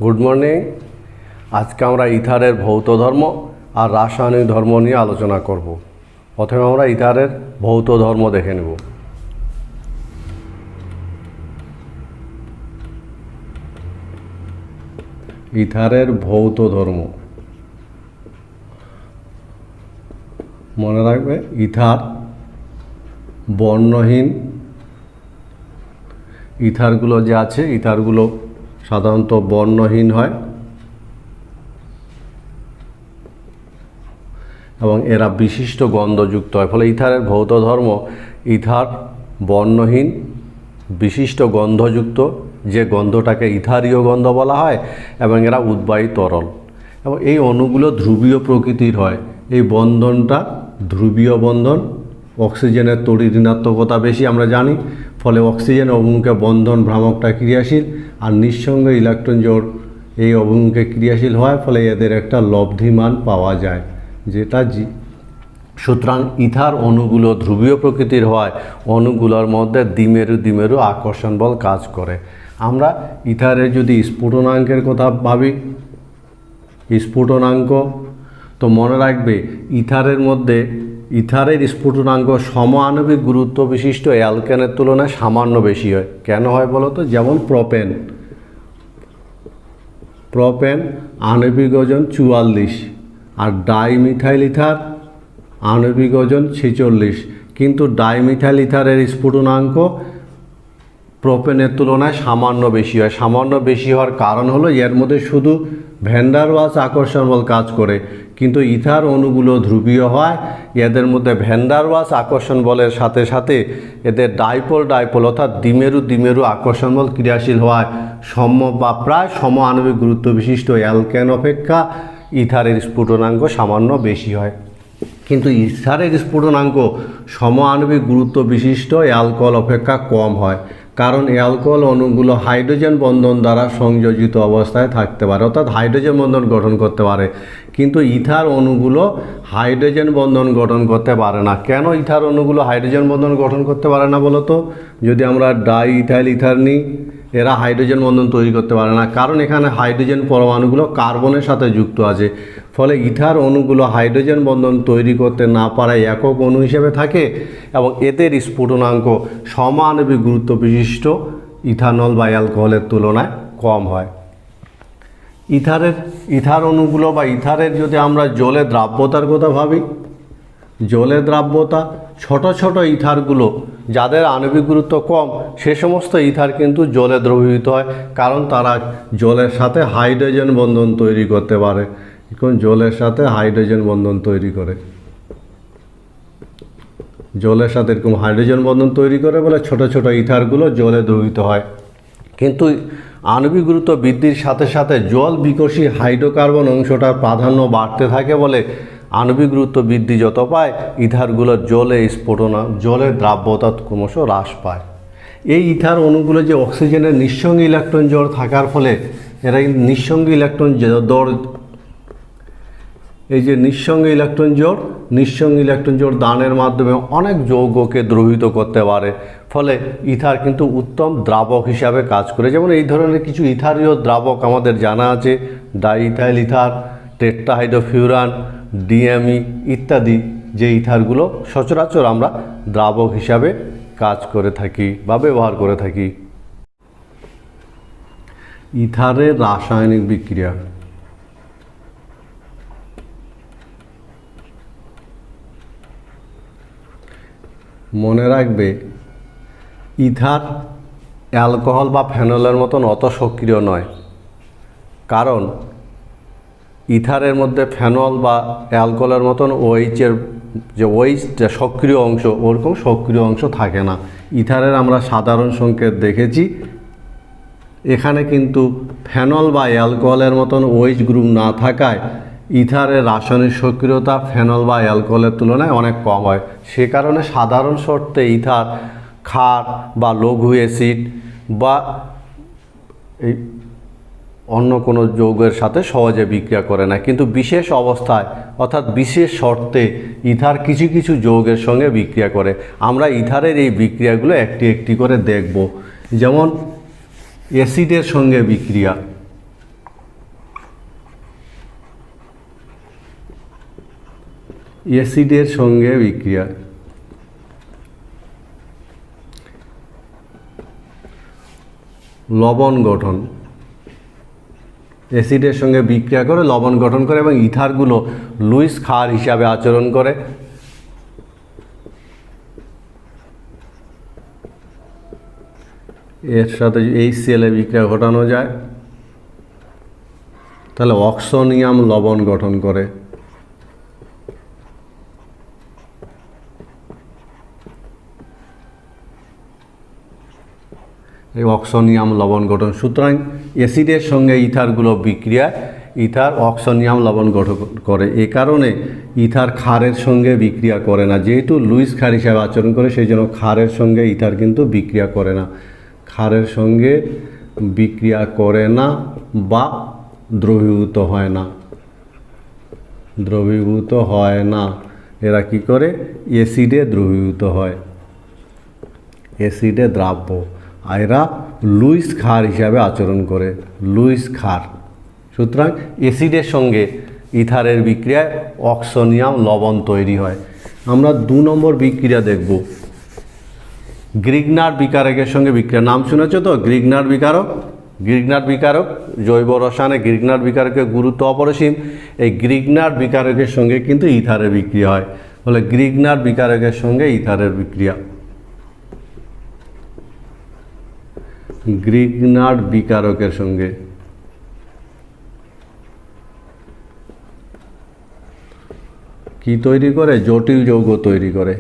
Good morning. আজকে আমরা ইথারের ভৌত ধর্ম আর রাসায়নিক ধর্ম নিয়ে আলোচনা করব। প্রথমে আমরা ইথারের ভৌত ধর্ম দেখে নেব। ইথারের ভৌত ধর্ম মনে রাখবে, ইথার বর্ণহীন। ইথারগুলো যে আছে, ইথারগুলো সাধারণত বর্ণহীন হয় এবং এরা বিশিষ্ট গন্ধযুক্ত হয়। ফলে ইথারের ভৌত ধর্ম, ইথার বর্ণহীন, বিশিষ্ট গন্ধযুক্ত, যে গন্ধটাকে ইথারীয় গন্ধ বলা হয়, এবং এরা উদ্বায়ী তরল। এবং এই অণুগুলো ধ্রুবীয় প্রকৃতির হয়। এই বন্ধনটা ধ্রুবীয় বন্ধন। অক্সিজেনের তড়িৎ ঋণাত্মকতা বেশি আমরা জানি, ফলে অক্সিজেন অভিমুখে বন্ধন ভ্রামকটা ক্রিয়াশীল, আর নিঃসঙ্গ ইলেকট্রন জোড় এই অভিমুখে ক্রিয়াশীল হয়, ফলে এদের একটা লব্ধিমান পাওয়া যায়, যেটা সুতরাং ইথার অণুগুলো ধ্রুবীয় প্রকৃতির হয়। অণুগুলোর মধ্যে দ্বিমেরু দ্বিমেরু আকর্ষণ বল কাজ করে। আমরা ইথারের যদি স্ফুটনাঙ্কের কথা ভাবি, স্ফুটনাঙ্ক তো মনে রাখবে, ইথারের মধ্যে ইথারের স্ফুটনাঙ্ক সম আণবিক গুরুত্ব বিশিষ্ট অ্যালকেনের তুলনায় সামান্য বেশি হয়। কেন হয় বলো তো? যেমন প্রোপেন আণবিক ওজন 44, আর ডাইমিথাইল ইথার আণবিক ওজন 46, কিন্তু ডাইমিথাইল ইথারের স্ফুটনাঙ্ক প্রোপেনের তুলনায় সামান্য বেশি হয়। সামান্য বেশি হওয়ার কারণ হলো এর মধ্যে শুধু ভ্যান ডার ওয়ালস আকর্ষণ বল কাজ করে, কিন্তু ইথার অণুগুলো ধ্রুবীয় হয়। এদের মধ্যে ভ্যান ডার ওয়ালস আকর্ষণ বলের সাথে সাথে এদের ডাইপোল অর্থাৎ দ্বিমেরু দ্বিমেরু আকর্ষণ বল ক্রিয়াশীল হওয়ায় বা প্রায় সম আণবিক গুরুত্ব বিশিষ্ট অ্যালকেন অপেক্ষা ইথারের স্ফুটনাঙ্ক সামান্য বেশি হয়। কিন্তু ইথারের স্ফুটনাঙ্ক সম আণবিক গুরুত্ব বিশিষ্ট অ্যালকোহল অপেক্ষা কম হয়, কারণ অ্যালকোহল অণুগুলো হাইড্রোজেন বন্ধন দ্বারা সংযোজিত অবস্থায় থাকতে পারে, অর্থাৎ হাইড্রোজেন বন্ধন গঠন করতে পারে। কিন্তু ইথার অণুগুলো হাইড্রোজেন বন্ধন গঠন করতে পারে না। কেন ইথার অণুগুলো হাইড্রোজেন বন্ধন গঠন করতে পারে না বলো তো? যদি আমরা ডাই ইথাইল ইথার নিই, এরা হাইড্রোজেন বন্ধন তৈরি করতে পারে না, কারণ এখানে হাইড্রোজেন পরমাণুগুলো কার্বনের সাথে যুক্ত আছে। ফলে ইথার অণুগুলো হাইড্রোজেন বন্ধন তৈরি করতে না পারায় একক অণু হিসেবে থাকে, এবং এদের স্ফুটনাঙ্ক সমাণবিক গুরুত্ব বিশিষ্ট ইথানল বা অ্যালকোহলের তুলনায় কম হয়। ইথার অণুগুলো বা ইথারের যদি আমরা জলে দ্রাব্যতার কথা ভাবি, জলে দ্রাব্যতা, ছোট ছোট ইথারগুলো যাদের আণবিক গুরুত্ব কম, সে সমস্ত ইথার কিন্তু জলে দ্রবীভূত হয়, কারণ তারা জলের সাথে হাইড্রোজেন বন্ধন তৈরি করতে পারে। এখন জলের সাথে হাইড্রোজেন বন্ধন তৈরি করে, জলের সাথে এরকম হাইড্রোজেন বন্ধন তৈরি করে বলে ছোট ছোট ইথারগুলো জলে দ্রবীভূত হয়। কিন্তু আণবিক গুরুত্ব বৃদ্ধির সাথে সাথে জল বিকোষী হাইড্রোকার্বন অংশটার প্রাধান্য বাড়তে থাকে, বলে আণবিক গুরুত্ব বৃদ্ধি যত পায়, ইথারগুলোর জলের দ্রাব্যতা ক্রমশ হ্রাস পায়। এই ইথার অণুগুলো যে অক্সিজেনের নিঃসঙ্গী ইলেকট্রন জোড় থাকার ফলে এরা নিঃসঙ্গী ইলেকট্রন জোড়, এই যে নিঃসঙ্গী ইলেকট্রন জোড় দানের মাধ্যমে অনেক যৌগকে দ্রবীভূত করতে পারে। ফলে ইথার কিন্তু উত্তম দ্রাবক হিসাবে কাজ করে। যেমন এই ধরনের কিছু ইথারীয় দ্রাবক আমাদের জানা আছে, ডাইইথাইল ইথার, টেট্রাহাইড্রোফিউরান, ডিএমই ইত্যাদি, যে ইথারগুলো সচরাচর আমরা দ্রাবক হিসাবে কাজ করে থাকি বা ব্যবহার করে থাকি। ইথারের রাসায়নিক বিক্রিয়া মনে রাখবে, ইথার অ্যালকোহল বা ফেনলের মতন অত সক্রিয় নয়, কারণ ইথারের মধ্যে ফেনল বা অ্যালকোহলের মতন যে সক্রিয় অংশ, ওরকম সক্রিয় অংশ থাকে না। ইথারের আমরা সাধারণ সংকেত দেখেছি, এখানে কিন্তু ফেনল বা অ্যালকোহলের মতন OH গ্রুপ না থাকায় ইথারের রাসায়নিক সক্রিয়তা ফেনল বা অ্যালকোহলের তুলনায় অনেক কম হয়। সে কারণে সাধারণ শর্তে ইথার ক্ষার বা লঘু অ্যাসিড বা এই অন্য কোনো যৌগের সাথে সহজে বিক্রিয়া করে না, কিন্তু বিশেষ অবস্থায় অর্থাৎ বিশেষ শর্তে ইথার কিছু কিছু যৌগের সঙ্গে বিক্রিয়া করে। আমরা ইথারের এই বিক্রিয়াগুলো একটি একটি করে দেখব। যেমন অ্যাসিডের সঙ্গে বিক্রিয়া, অ্যাসিডের সঙ্গে বিক্রিয়া, লবণ গঠন, অ্যাসিডের সঙ্গে বিক্রিয়া করে লবণ গঠন করে এবং ইথারগুলো লুইস ক্ষার হিসাবে আচরণ করে। এর সাথে HCl এ বিক্রিয়া ঘটানো যায় তাহলে অক্সোনিয়াম লবণ গঠন করে। এই অক্সোনিয়াম লবণ গঠন, সুতরাং অ্যাসিডের সঙ্গে ইথারগুলো বিক্রিয়ায় ইথার অক্সোনিয়াম লবণ গঠন করে। এ কারণে ইথার ক্ষারের সঙ্গে বিক্রিয়া করে না, যেহেতু লুইস ক্ষার হিসাবে আচরণ করে সেই জন্য ক্ষারের সঙ্গে ইথার কিন্তু বিক্রিয়া করে না, ক্ষারের সঙ্গে বিক্রিয়া করে না বা দ্রবীভূত হয় না, দ্রবীভূত হয় না। এরা কি করে? অ্যাসিডে দ্রবীভূত হয়, অ্যাসিডে দ্রাব্য। আর এরা লুইস ক্ষার হিসাবে আচরণ করে, লুইস ক্ষার। সুতরাং অ্যাসিডের সঙ্গে ইথারের বিক্রিয়ায় অক্সোনিয়াম লবণ তৈরি হয়। আমরা 2 নম্বর বিক্রিয়া দেখব, গ্রিগনার বিকারকের সঙ্গে বিক্রিয়া। নাম শুনেছ তো, গ্রিগনার বিকারক। গ্রিগনার বিকারক জৈব রসায়নে গ্রিগনার বিকারকের গুরুত্ব অপরিসীম। এই গ্রিগনার বিকারকের সঙ্গে কিন্তু ইথারের বিক্রিয়া হয়, বলে গ্রিগনার বিকারকের সঙ্গে ইথারের বিক্রিয়া। গ্রিগনার বিকারকের সঙ্গে কি তৈরি করে? জটিল যৌগ তৈরি করে,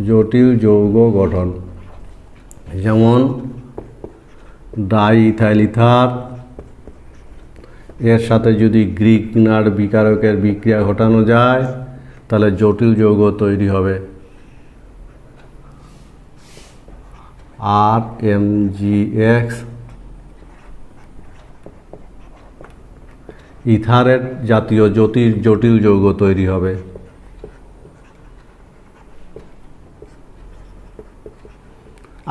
জটিল যৌগ গঠন। যেমন ডাইইথাইল ইথার, এর সাথে যদি গ্রিগনার বিকারকের বিক্রিয়া ঘটানো যায় তাহলে জটিল যৌগ তৈরি হবে, RMgX। ইথারের জাতীয় জটিল যৌগ তৈরি হবে।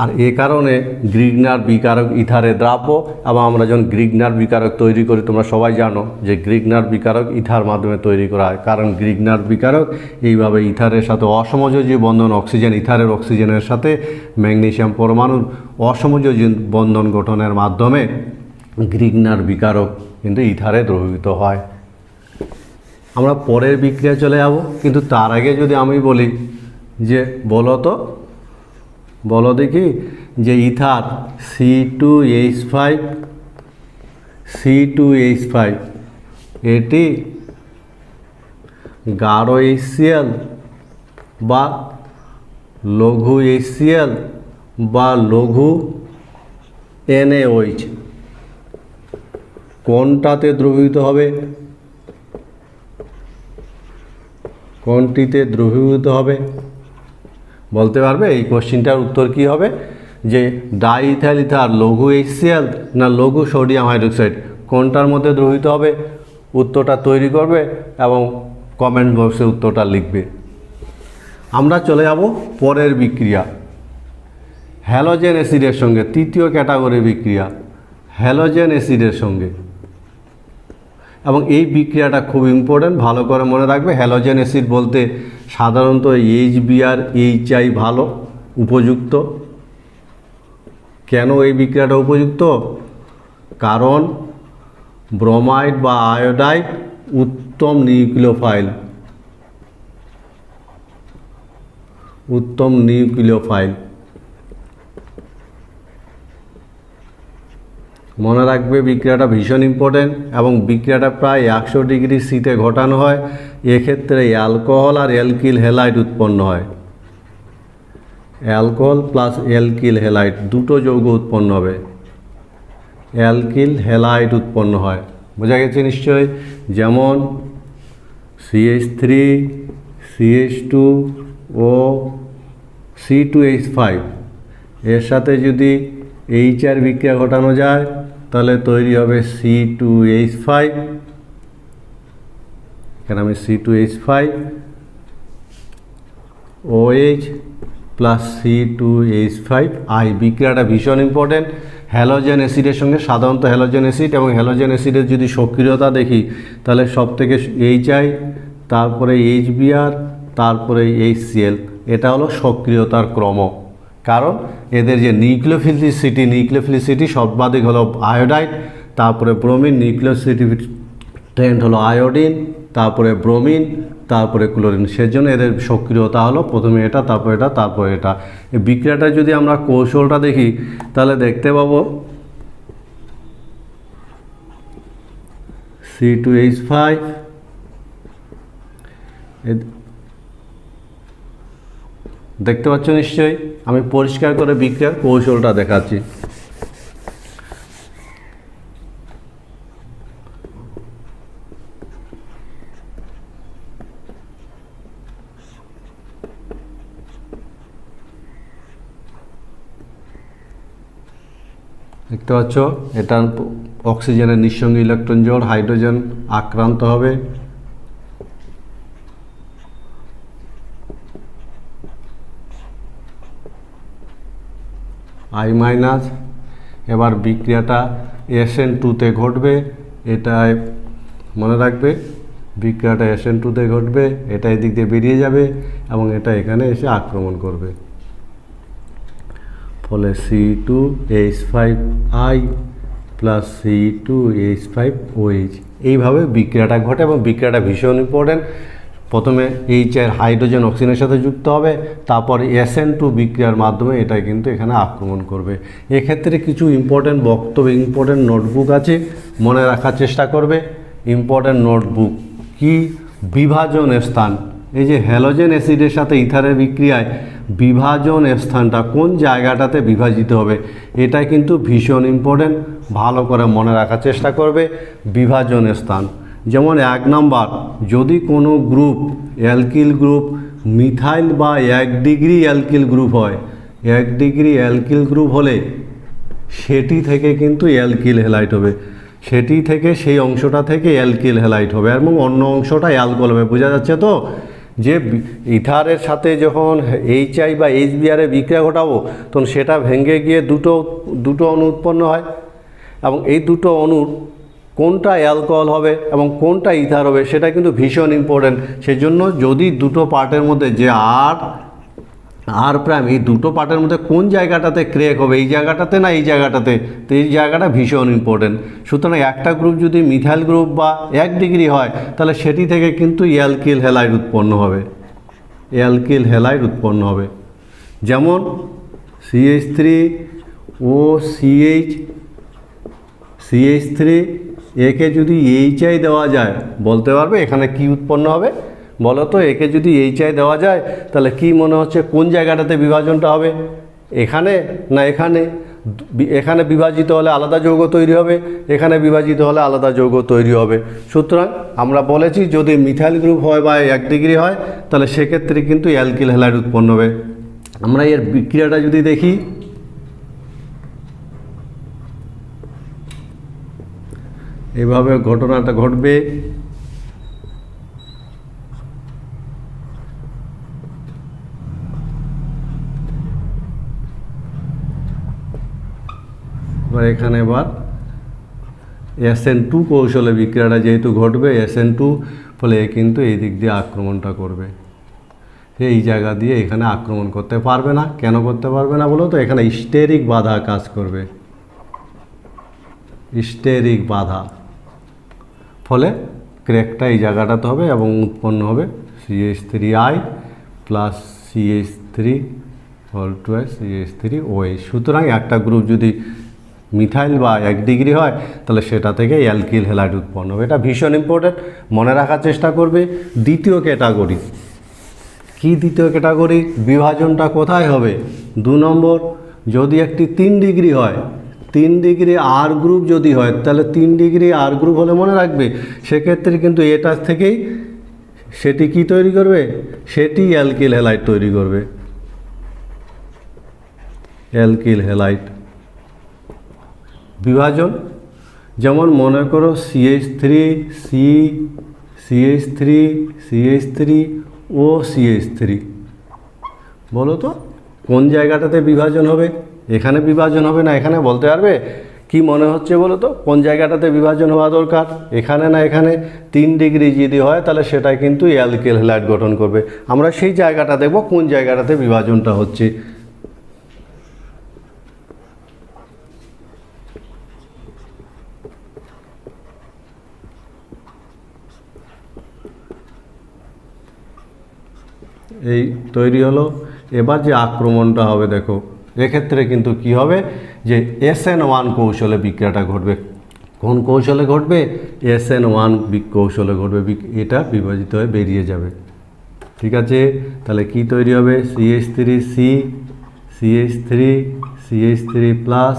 আর এ কারণে গ্রিগনার বিকারক ইথারে দ্রাব্য। এবং আমরা যখন গ্রিগনার বিকারক তৈরি করি, তোমরা সবাই জানো যে গ্রিগনার বিকারক ইথার মাধ্যমে তৈরি করা হয়, কারণ গ্রিগনার বিকারক এইভাবে ইথারের সাথে অসমযোজী বন্ধন, অক্সিজেন ইথারের অক্সিজেনের সাথে ম্যাগনেসিয়াম পরমাণুর অসমযোজী বন্ধন গঠনের মাধ্যমে গ্রিগনার বিকারক কিন্তু ইথারে দ্রবীভূত হয়। আমরা পরের বিক্রিয়া চলে যাব, কিন্তু তার আগে যদি আমি বলি যে বলো দেখি যে ইথার C2H5 এটি গাঢ় HCl বা লঘু HCl বা লঘু NaOH কোনটাতে দ্রবীভূত হবে? কোনটিতে দ্রবীভূত হবে বলতে পারবে? এই কোশ্চিনটার উত্তর কি হবে? যে ডাইইথাইল ইথার লঘু HCl না লঘু সোডিয়াম হাইড্রোক্সাইড, কোনটার মধ্যে দ্রবীভূত হবে? উত্তরটা তৈরি করবে এবং কমেন্ট বক্সে উত্তরটা লিখবে। আমরা চলে যাব পরের বিক্রিয়া, হ্যালোজেন অ্যাসিডের সঙ্গে। তৃতীয় ক্যাটাগরি বিক্রিয়া হ্যালোজেন অ্যাসিডের সঙ্গে। এবং এই বিক্রিয়াটা খুব ইম্পর্টেন্ট, ভালো করে মনে রাখবে। হ্যালোজেন অ্যাসিড বলতে সাধারণত HBr HI ভালো উপযুক্ত। কেন এই বিক্রিয়াটা উপযুক্ত? কারণ ব্রোমাইড বা আয়োডাইড উত্তম নিউক্লিওফাইল। মনে রাখবে বিক্রিয়াটা ভীষণ ইম্পর্টেন্ট এবং বিক্রিয়াটা প্রায় 100 ডিগ্রি সিতে ঘটানো হয়। এক্ষেত্রে অ্যালকোহল আর অ্যালকিল হ্যালাইড উৎপন্ন হয়, অ্যালকোহল প্লাস অ্যালকিল হ্যালাইড দুটো যৌগ উৎপন্ন হবে, অ্যালকিল হ্যালাইড উৎপন্ন হয়। বোঝা গেছে নিশ্চয়ই? যেমন CH3 CH2 ও C2H5 এর সাথে যদি HR বিক্রিয়া ঘটানো যায় তাহলে তৈরি হবে C2H5। এখানে আমি C2H5 OH প্লাস C2H5I। বিক্রিয়াটা ভীষণ ইম্পর্টেন্ট। হ্যালোজেন অ্যাসিডের সঙ্গে সাধারণত হ্যালোজেন অ্যাসিড এবং হ্যালোজেন অ্যাসিডের যদি সক্রিয়তা দেখি তাহলে সব থেকে HI, তারপরে HBr, তারপরে HCl, এটা হলো সক্রিয়তার ক্রম। কারণ এদের যে নিউক্লিওফিলিসিটি সর্বাধিক হলো আয়োডাইড, তারপরে ব্রোমিন, নিউক্লিওসিটি ট্রেন্ড হলো আয়োডিন, তারপরে ব্রোমিন, তারপরে ক্লোরিন। সেজন্য এদের সক্রিয়তা হলো প্রথমে এটা, তারপর এটা, তারপর এটা। এই বিক্রিয়াটা যদি আমরা কৌশলটা দেখি তাহলে দেখতে পাবো C2H5, দেখতে পাচ্ছ নিশ্চয়ই। আমি পরিষ্কার করে বিক্রিয়ার কৌশলটা দেখাচ্ছি। দেখতে পাচ্ছ এটা অক্সিজেনের নিঃসঙ্গী ইলেকট্রন জোড়, হাইড্রোজেন আক্রান্ত হবে। I-, এবার বিক্রিয়াটা SN2-তে ঘটবে। এটাই মনে রাখবে, বিক্রিয়াটা SN2-তে ঘটবে, এটা এদিক দিয়ে বেরিয়ে যাবে এবং এটা এখানে এসে আক্রমণ করবে। ফলে C2H5I প্লাস C2H5OH এইভাবে বিক্রিয়াটা ঘটে এবং বিক্রিয়াটা ভীষণ ইম্পর্টেন্ট। প্রথমে HI হাইড্রোজেন অক্সিজেনের সাথে যুক্ত হবে, তারপর SN2 বিক্রিয়ার মাধ্যমে এটা কিন্তু এখানে আক্রমণ করবে। এক্ষেত্রে কিছু ইম্পর্টেন্ট বক্তব্য, ইম্পর্টেন্ট নোটবুক আছে, মনে রাখার চেষ্টা করবে। ইম্পর্টেন্ট নোটবুক কি? বিভাজন স্থান। এই যে হ্যালোজেন অ্যাসিডের সাথে ইথারের বিক্রিয়ায় বিভাজন স্থানটা কোন জায়গাটাতে বিভাজিত হবে, এটা কিন্তু ভীষণ ইম্পর্টেন্ট, ভালো করে মনে রাখার চেষ্টা করবে। বিভাজন স্থান যেমন 1 নম্বর, যদি কোনো গ্রুপ অ্যালকিল গ্রুপ মিথাইল বা 1 ডিগ্রি অ্যালকিল গ্রুপ হয়, 1 ডিগ্রি অ্যালকিল গ্রুপ হলে সেটি থেকে কিন্তু অ্যালকিল হ্যালাইড হবে, সেটি থেকে সেই অংশটা থেকে অ্যালকিল হ্যালাইড হবে এবং অন্য অংশটা অ্যালকোহল হবে। বোঝা যাচ্ছে তো যে ইথারের সাথে যখন HI বা HBr এর বিক্রিয়া ঘটাবো তখন সেটা ভেঙে গিয়ে দুটো অণু উৎপন্ন হয় এবং এই দুটো অণুর কোনটা অ্যালকোহল হবে এবং কোনটা ইথার হবে সেটা কিন্তু ভীষণ ইম্পর্টেন্ট। সেজন্য যদি দুটো পার্টের মধ্যে যে আর প্রাইম, এই দুটো পার্টের মধ্যে কোন জায়গাটাতে ক্র্যাক হবে, এই জায়গাটাতে না এই জায়গাটাতে, তো এই জায়গাটা ভীষণ ইম্পর্টেন্ট। সুতরাং একটা গ্রুপ যদি মিথাইল গ্রুপ বা 1 ডিগ্রি হয় তাহলে সেটি থেকে কিন্তু অ্যালকিল হ্যালাইড উৎপন্ন হবে, অ্যালকিল হ্যালাইড উৎপন্ন হবে। যেমন CH3OCH3 একে যদি HI দেওয়া যায়, বলতে পারবে এখানে কি উৎপন্ন হবে বলো তো? একে যদি HI দেওয়া যায় তাহলে কি মনে হচ্ছে কোন জায়গাটাতে বিভাজনটা হবে? এখানে না এখানে? এখানে বিভাজিত হলে আলাদা যৌগ তৈরি হবে, এখানে বিভাজিত হলে আলাদা যৌগ তৈরি হবে। সুতরাং আমরা বলেছি যদি মিথাইল গ্রুপ হয় বা 1 ডিগ্রি হয় তাহলে সেক্ষেত্রে কিন্তু অ্যালকিল হ্যালাইড উৎপন্ন হবে। আমরা এর বিক্রিয়াটা যদি দেখি, এইভাবে ঘটনাটা ঘটবে। এখানে এবার SN2 কৌশলে বিক্রিয়াটা যেহেতু ঘটবে, SN2 ফলে কিন্তু এই দিক দিয়ে আক্রমণটা করবে, এই জায়গা দিয়ে এখানে আক্রমণ করতে পারবে না। কেন করতে পারবে না বলো তো? এখানে স্টেরিক বাধা কাজ করবে, স্টেরিক বাধা, ফলে ক্র্যাকটা এই জায়গাটাতে হবে এবং উৎপন্ন হবে CH3I প্লাস CH3OH। সুতরাং একটা গ্রুপ যদি মিথাইল বা 1 ডিগ্রি হয় তাহলে সেটা থেকে অ্যালকিল হ্যালাইড উৎপন্ন হবে। এটা ভীষণ ইম্পর্টেন্ট, মনে রাখার চেষ্টা করবে। দ্বিতীয় ক্যাটাগরি কি? দ্বিতীয় ক্যাটাগরি বিভাজনটা কোথায় হবে? 2 নম্বর, যদি একটি 3 ডিগ্রি হয়, 3 ডিগ্রি আর গ্রুপ যদি হয় তাহলে 3 ডিগ্রি আর গ্রুপ হলে মনে রাখবে সেক্ষেত্রে কিন্তু এটা থেকেই সেটি কি তৈরি করবে? সেটি অ্যালকিল হ্যালাইড তৈরি করবে, অ্যালকিল হ্যালাইড। বিভাজন যেমন মনে করো CH3 ও CH3, বলো তো কোন জায়গাটাতে বিভাজন হবে? এখানে বিভাজন হবে না এখানে, বলতে পারবে? কি মনে হচ্ছে বলো তো, কোন জায়গাটাতে বিভাজন হওয়া দরকার, এখানে না এখানে? 3 ডিগ্রি যদি হয় তাহলে সেটা কিন্তু অ্যালকিল হ্যালাইড গঠন করবে। আমরা সেই জায়গাটা দেখব কোন জায়গাটাতে বিভাজনটা হচ্ছে। এই তৈরি হলো। এবার যে আক্রমণটা হবে দেখো, এক্ষেত্রে কিন্তু কি হবে, যে SN1 কৌশলে বিক্রিয়াটা ঘটবে। কোন কৌশলে ঘটবে? SN1 কৌশলে ঘটবে। এটা বিভাজিত হয়ে বেরিয়ে যাবে। ঠিক আছে, তাহলে কি তৈরি হবে? CH3C, CH3, CH3 প্লাস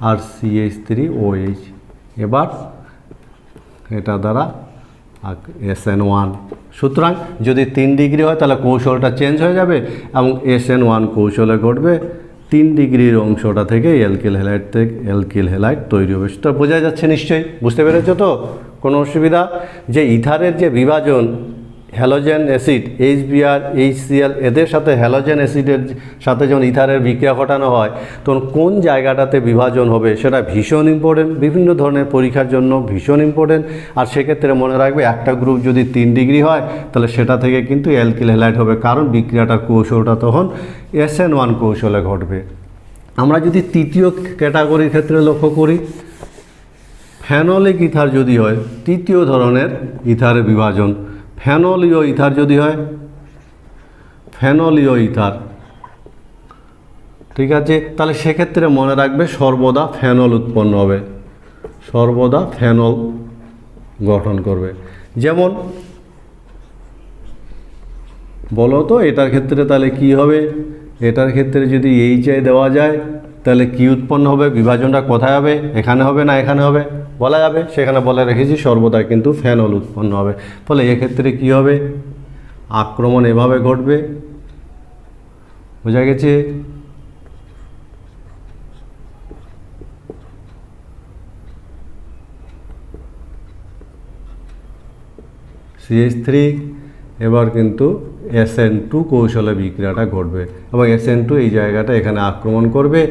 আর CH3OH। এবার এটা দ্বারা SN1। সুতরাং যদি 3 ডিগ্রি হয় তাহলে কৌশলটা চেঞ্জ হয়ে যাবে এবং SN1 কৌশলে ঘটবে। 3 ডিগ্রির অংশটা থেকে অ্যালকিল হ্যালাইড তৈরি হবে। সেটা বোঝা যাচ্ছে নিশ্চয়ই, বুঝতে পেরেছো তো? কোনো অসুবিধা? যে ইথারের যে বিভাজন, হ্যালোজেন অ্যাসিড HBr HCl এদের সাথে হ্যালোজেন অ্যাসিডের সাথে যখন ইথারের বিক্রিয়া ঘটানো হয় তখন কোন জায়গাটাতে বিভাজন হবে সেটা ভীষণ ইম্পর্টেন্ট, বিভিন্ন ধরনের পরীক্ষার জন্য ভীষণ ইম্পর্টেন্ট। আর সেক্ষেত্রে মনে রাখবে একটা গ্রুপ যদি 3 ডিগ্রি হয় তাহলে সেটা থেকে কিন্তু অ্যালকিল হ্যালাইড হবে, কারণ বিক্রিয়াটার কৌশলটা তখন SN1 কৌশলে ঘটবে। আমরা যদি তৃতীয় ক্যাটাগরির ক্ষেত্রে লক্ষ্য করি, ফেনলিক ইথার যদি হয়, তৃতীয় ধরনের ইথারের বিভাজন, ফেনলীয় ইথার যদি হয়, ফেনলীয় ইথার, ঠিক আছে, তাহলে সেক্ষেত্রে মনে রাখবে সর্বদা ফেনল উৎপন্ন হবে, সর্বদা ফেনল গঠন করবে। যেমন বলো তো এটার ক্ষেত্রে তাহলে কি হবে? এটার ক্ষেত্রে যদি HI দেওয়া যায় তাহলে কি উৎপন্ন হবে? বিভাজনটা কোথায় হবে? এখানে হবে না এখানে হবে? বলা যাবে, সেখানে বলে রেখেছি সর্বদা কিন্তু ফেনল উৎপন্ন হবে। ফলে এক্ষেত্রে কি হবে? আক্রমণ এভাবে ঘটবে। বোঝা গেছে? CH3 এবার কিন্তু SN2 কৌশলে বিক্রিয়াটা ঘটবে এবং SN2 এই জায়গাটা এখানে আক্রমণ করবে।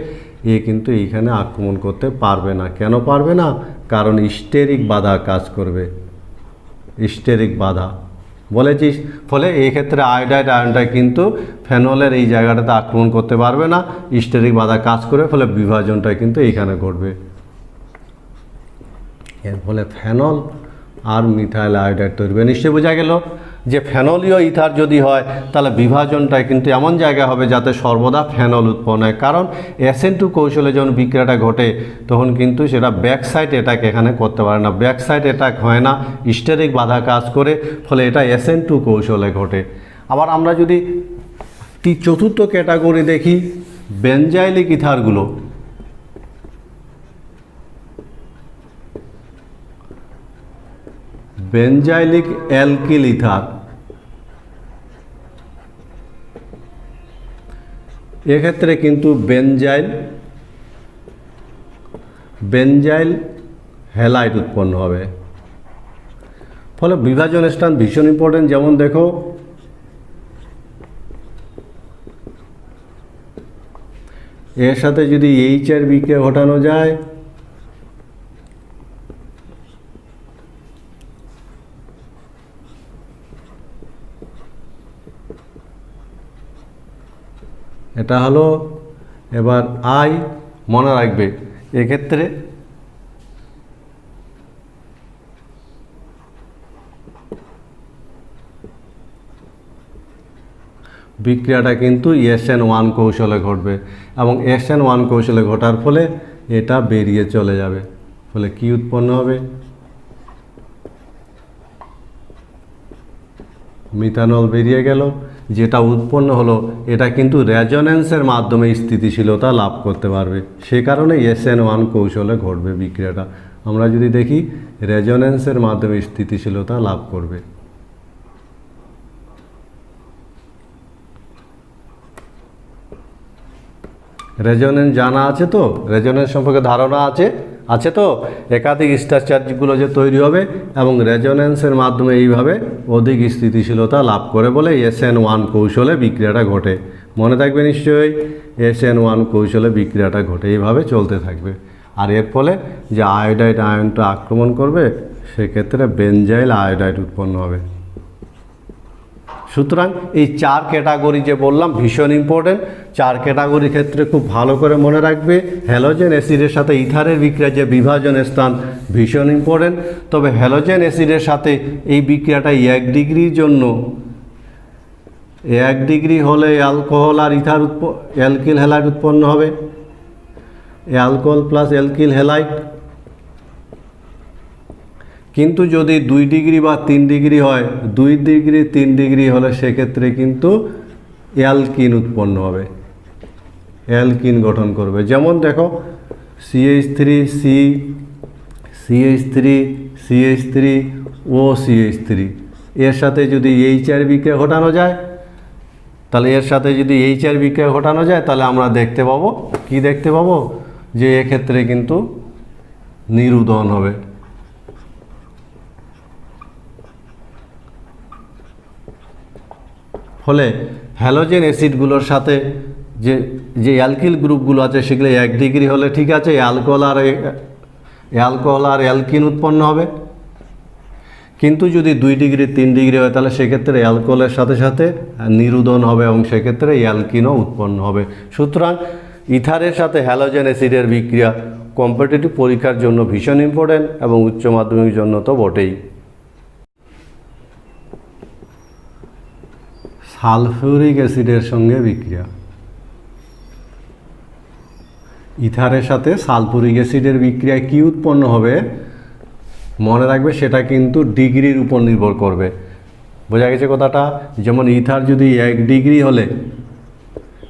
কিন্তু এইখানে আক্রমণ করতে পারবে না। কেন পারবে না? কারণ স্টেরিক বাধা কাজ করবে, স্টেরিক বাধা বলেছিস। ফলে এই ক্ষেত্রে আয়োডাইড আয়নটা কিন্তু ফেনলের এই জায়গাটাতে আক্রমণ করতে পারবে না, স্টেরিক বাধা কাজ করবে, ফলে বিভাজনটা কিন্তু এইখানে ঘটবে। এর ফলে ফেনল আর মিথাইল আয়োডাইড তৈরি হবে। নিশ্চয়ই বোঝা গেল যে ফেনলীয় ইথার যদি হয় তাহলে বিভাজনটা কিন্তু এমন জায়গা হবে যাতে সর্বদা ফেনল উৎপন্ন হয়, কারণ SN2 কৌশলে যখন বিক্রিয়াটা ঘটে তখন কিন্তু সেটা ব্যাক সাইড অ্যাটাক এখানে করতে পারে না, ব্যাক সাইড অ্যাটাক হয় না, স্টেরিক বাধা কাজ করে, ফলে এটা SN2 কৌশলে ঘটে। আবার আমরা যদি চতুর্থ ক্যাটাগরি দেখি, বেনজাইলিক ইথারগুলো, বেনজাইলিক অ্যালকিল ইথার, এক্ষেত্রে কিন্তু বেনজাইল হ্যালাইড উৎপন্ন হবে। ফলে বিভাজন স্থান ভীষণ ইম্পর্টেন্ট। যেমন দেখো এর সাথে যদি HR বিক্রিয়া ঘটানো যায় এটা হলো। এবার আই মনে রাখবে এক্ষেত্রে বিক্রিয়াটা কিন্তু SN1 কৌশলে ঘটবে এবং SN1 কৌশলে ঘটার ফলে এটা বেরিয়ে চলে যাবে। ফলে কি উৎপন্ন হবে? মিথানল বেরিয়ে গেল। যেটা উৎপন্ন হলো এটা কিন্তু রেজোনেন্সের মাধ্যমে স্থিতিশীলতা লাভ করতে পারবে, সে কারণে SN1 কৌশলে ঘটবে বিক্রিয়াটা। আমরা যদি দেখি রেজোনেন্সের মাধ্যমে স্থিতিশীলতা লাভ করবে। রেজোনেন্স জানা আছে তো? রেজোনেন্স সম্পর্কে ধারণা আছে তো? একাধিক স্টার চার্জগুলো যে তৈরি হবে এবং রেজোনেন্সের মাধ্যমে এইভাবে অধিক স্থিতিশীলতা লাভ করে বলে SN1 কৌশলে বিক্রিয়াটা ঘটে। মনে থাকবে নিশ্চয়ই SN1 কৌশলে বিক্রিয়াটা ঘটে, এইভাবে চলতে থাকবে। আর এর ফলে যে আয়োডাইড আয়নটা আক্রমণ করবে সেক্ষেত্রে বেনজাইল আয়োডাইড উৎপন্ন হবে। সুতরাং এই 4 ক্যাটাগরি যে বললাম ভীষণ ইম্পর্টেন্ট। 4 ক্যাটাগরির ক্ষেত্রে খুব ভালো করে মনে রাখবে হ্যালোজেন অ্যাসিডের সাথে ইথারের বিক্রিয়া যে বিভাজন স্থান ভীষণ ইম্পর্টেন্ট। তবে হ্যালোজেন অ্যাসিডের সাথে এই বিক্রিয়াটা 1 ডিগ্রির জন্য 1 ডিগ্রি হলে অ্যালকোহল আর ইথার অ্যালকিল হ্যালাইড উৎপন্ন হবে, অ্যালকোহল প্লাস অ্যালকিল হ্যালাইড। কিন্তু যদি 2 ডিগ্রি বা 3 ডিগ্রি হয়, 2 ডিগ্রি 3 ডিগ্রি হলে সেক্ষেত্রে কিন্তু অ্যালকিন উৎপন্ন হবে, অ্যালকিন গঠন করবে। যেমন দেখো CH3C, CH3, CH3 ও CH3 এর সাথে যদি HR বিক্রিয়া ঘটানো যায়, তাহলে এর সাথে যদি HR বিক্রিয়া ঘটানো যায় তাহলে আমরা দেখতে পাবো, কি দেখতে পাবো, যে এক্ষেত্রে কিন্তু নিরুদন হবে। ফলে হ্যালোজেন অ্যাসিডগুলোর সাথে যে যে অ্যালকিল গ্রুপগুলো আছে সেগুলো 1 ডিগ্রি হলে ঠিক আছে অ্যালকোহল আর অ্যালকিন উৎপন্ন হবে। কিন্তু যদি 2 ডিগ্রি 3 ডিগ্রি হয় তাহলে সেক্ষেত্রে অ্যালকোহলের সাথে সাথে নিরুদন হবে এবং সেক্ষেত্রে অ্যালকিনও উৎপন্ন হবে। সুতরাং ইথারের সাথে হ্যালোজেন অ্যাসিডের বিক্রিয়া কম্পিটিটিভ পরীক্ষার জন্য ভীষণ ইম্পর্টেন্ট এবং উচ্চ মাধ্যমিকের জন্য তো বটেই। সালফিউরিক অ্যাসিডের সঙ্গে বিক্রিয়া, ইথারের সাথে সালফিউরিক অ্যাসিডের বিক্রিয়ায় কি উৎপন্ন হবে মনে রাখবে, সেটা কিন্তু ডিগ্রির উপর নির্ভর করবে। বোঝা গেছে কথাটা? যেমন ইথার যদি 1 ডিগ্রি হলে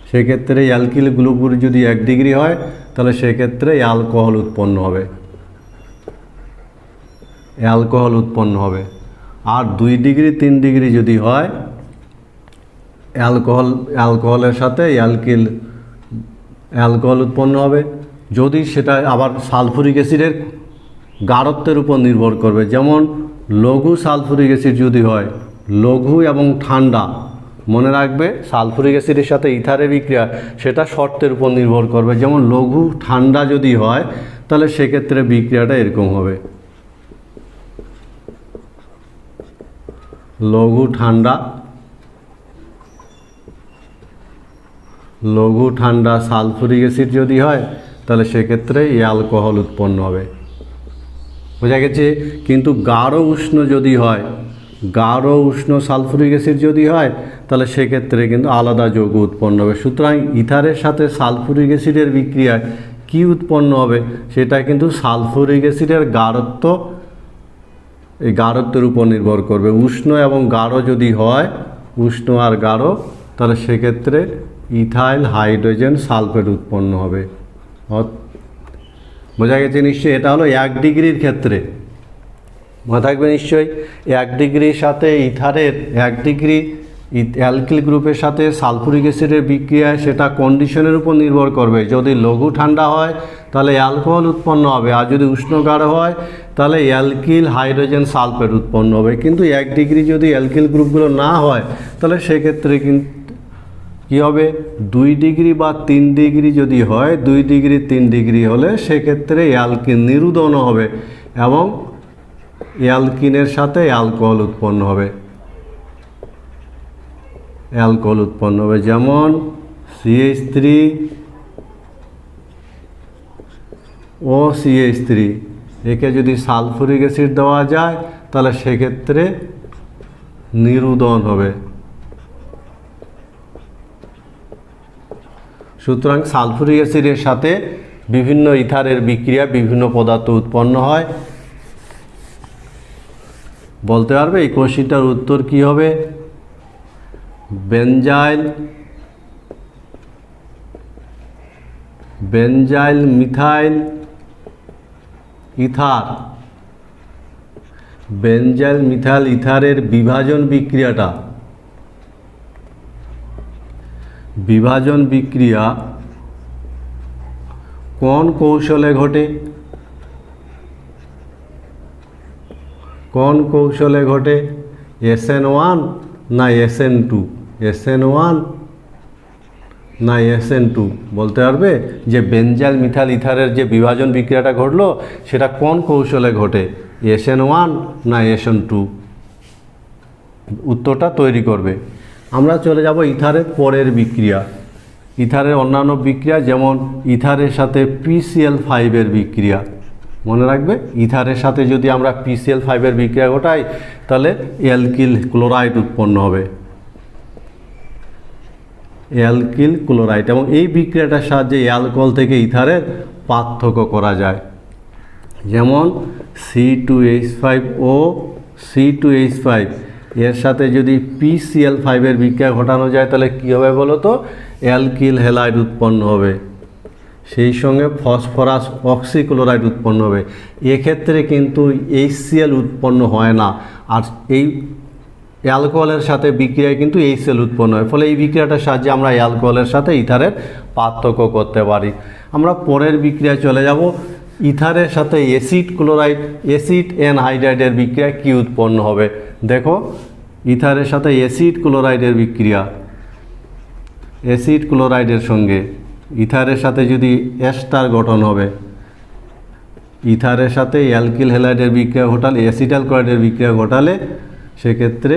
সেক্ষেত্রে অ্যালকিল গ্রুপগুলি যদি 1 ডিগ্রি হয় তাহলে সেক্ষেত্রে অ্যালকোহল উৎপন্ন হবে, অ্যালকোহল উৎপন্ন হবে। আর 2 ডিগ্রি 3 ডিগ্রি যদি হয় অ্যালকোহলের সাথে অ্যালকোহল উৎপন্ন হবে। যদি সেটা আবার সালফিউরিক অ্যাসিডের গাঢ়ত্বের উপর নির্ভর করবে। যেমন লঘু সালফিউরিক অ্যাসিড যদি হয়, লঘু এবং ঠান্ডা, মনে রাখবে সালফিউরিক অ্যাসিডের সাথে ইথারের বিক্রিয়া সেটা শর্তের উপর নির্ভর করবে। যেমন লঘু ঠান্ডা যদি হয় তাহলে সেক্ষেত্রে বিক্রিয়াটা এরকম হবে, লঘু ঠান্ডা সালফিউরিক অ্যাসিড যদি হয় তাহলে সেক্ষেত্রে অ্যালকোহল উৎপন্ন হবে। বোঝা গেছে? কিন্তু গাঢ় উষ্ণ যদি হয়, গাঢ় উষ্ণ সালফিউরিক অ্যাসিড যদি হয় তাহলে সেক্ষেত্রে কিন্তু আলাদা যৌগ উৎপন্ন হবে। সুতরাং ইথারের সাথে সালফিউরিক অ্যাসিডের বিক্রিয়ায় কি উৎপন্ন হবে সেটা কিন্তু সালফিউরিক অ্যাসিডের গাঢ়ত্ব, এই গাঢ়ত্বের উপর নির্ভর করবে। উষ্ণ এবং গাঢ় যদি হয়, উষ্ণ আর গাঢ়, তাহলে সেক্ষেত্রে ইথাইল হাইড্রোজেন সালফেট উৎপন্ন হবে। বোঝা গেছে নিশ্চয়ই? এটা হলো 1 ডিগ্রির ক্ষেত্রে, মনে থাকবে নিশ্চয়ই। 1 ডিগ্রির সাথে ইথারের 1 ডিগ্রি অ্যালকিল গ্রুপের সাথে সালফিউরিক অ্যাসিডের বিক্রিয়ায় সেটা কন্ডিশনের উপর নির্ভর করবে। যদি লঘু ঠান্ডা হয় তাহলে অ্যালকোহল উৎপন্ন হবে, আর যদি উষ্ণ গাঢ় হয় তাহলে অ্যালকিল হাইড্রোজেন সালফেট উৎপন্ন হবে। কিন্তু 1 ডিগ্রি যদি অ্যালকিল গ্রুপগুলো না হয় তাহলে সেক্ষেত্রে কিন্তু কী হবে, 2 ডিগ্রি বা 3 ডিগ্রি যদি হয়, 2 ডিগ্রি 3 ডিগ্রি হলে সেক্ষেত্রে অ্যালকিন নিরুদনও হবে এবং অ্যালকিনের সাথে অ্যালকোহল উৎপন্ন হবে, অ্যালকোহল উৎপন্ন হবে। যেমন CH3 ও CH3 একে যদি সালফিউরিক অ্যাসিড দেওয়া যায় তাহলে সেক্ষেত্রে নিরুদন হবে। সুতরাং সালফিউরিক অ্যাসিডের সাথে বিভিন্ন ইথারের বিক্রিয়া বিভিন্ন পদার্থ উৎপন্ন হয়। বলতে পারবে এই কোশ্চেনটার উত্তর কি হবে? Benzyl methyl ether, benzyl methyl ইথারের বিভাজন বিক্রিয়া কোন কৌশলে ঘটে? কোন কৌশলে ঘটে? SN1 না SN2? SN1 না SN2? বলতে পারবে যে বেনজাইল মিথাইল ইথারের যে বিভাজন বিক্রিয়াটা ঘটলো সেটা কোন কৌশলে ঘটে, SN1 না SN2? উত্তরটা তৈরি করবে। আমরা চলে যাব ইথারের পরের বিক্রিয়া, ইথারের অন্যান্য বিক্রিয়া, যেমন ইথারের সাথে PCl5 বিক্রিয়া। মনে রাখবে ইথারের সাথে যদি আমরা PCl5 বিক্রিয়া ঘটাই তাহলে অ্যালকিল ক্লোরাইড উৎপন্ন হবে, অ্যালকিল ক্লোরাইড। এবং এই বিক্রিয়াটার সাহায্যে অ্যালকোহল থেকে ইথারের পার্থক্য করা যায়। যেমন C2H5O C2H5 এর সাথে যদি PCl5 বিক্রিয়া ঘটানো যায় তাহলে কী হবে বলো তো, অ্যালকিল হ্যালাইড উৎপন্ন হবে, সেই সঙ্গে ফসফরাস অক্সিক্লোরাইড উৎপন্ন হবে। এক্ষেত্রে কিন্তু HCl উৎপন্ন হয় না, আর এই অ্যালকোহলের সাথে বিক্রিয়ায় কিন্তু HCl উৎপন্ন হয়। ফলে এই বিক্রিয়াটার সাহায্যে আমরা অ্যালকোহলের সাথে ইথারের পার্থক্য করতে পারি। আমরা পরের বিক্রিয়ায় চলে যাব, ইথারের সাথে অ্যাসিড ক্লোরাইড, অ্যাসিড অ্যানহাইড্রাইডের বিক্রিয়া কী উৎপন্ন হবে। দেখো ইথারের সাথে অ্যাসিড ক্লোরাইডের বিক্রিয়া, অ্যাসিড ক্লোরাইডের সঙ্গে ইথারের সাথে যদি এস্টার গঠন হবে, ইথারের সাথে অ্যালকিল হ্যালাইডের বিক্রিয়া ঘটালে, অ্যাসিটাল ক্লোরাইডের বিক্রিয়া ঘটালে সেক্ষেত্রে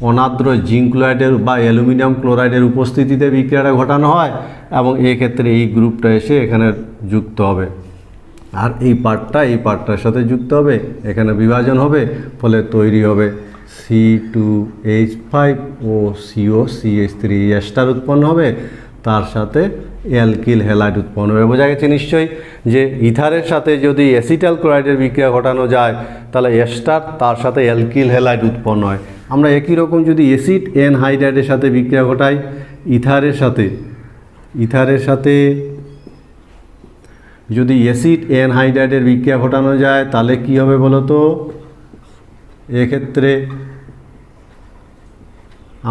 অনাদ্র জিঙ্ক ক্লোরাইডের বা অ্যালুমিনিয়াম ক্লোরাইডের উপস্থিতিতে বিক্রিয়াটা ঘটানো হয়, এবং এক্ষেত্রে এই গ্রুপটা এসে এখানে যুক্ত হবে, আর এই পার্টটার সাথে যুক্ত হবে, এখানে বিভাজন হবে, ফলে তৈরি হবে C2H5 ও COCH3 এস্টার উৎপন্ন হবে, তার সাথে অ্যালকিল হ্যালাইড উৎপন্ন হবে। বোঝা গেছে নিশ্চয়ই যে ইথারের সাথে যদি অ্যাসিটাল ক্লোরাইডের বিক্রিয়া ঘটানো যায় তাহলে এস্টার, তার সাথে অ্যালকিল হ্যালাইড উৎপন্ন হয়। আমরা একই রকম যদি অ্যাসিড অ্যানহাইড্রাইডের সাথে বিক্রিয়া ঘটাই, ইথারের সাথে যদি অ্যাসিড অ্যানহাইড্রাইডের বিক্রিয়া ঘটানো যায় তাহলে কি হবে বলো তো, এক্ষেত্রে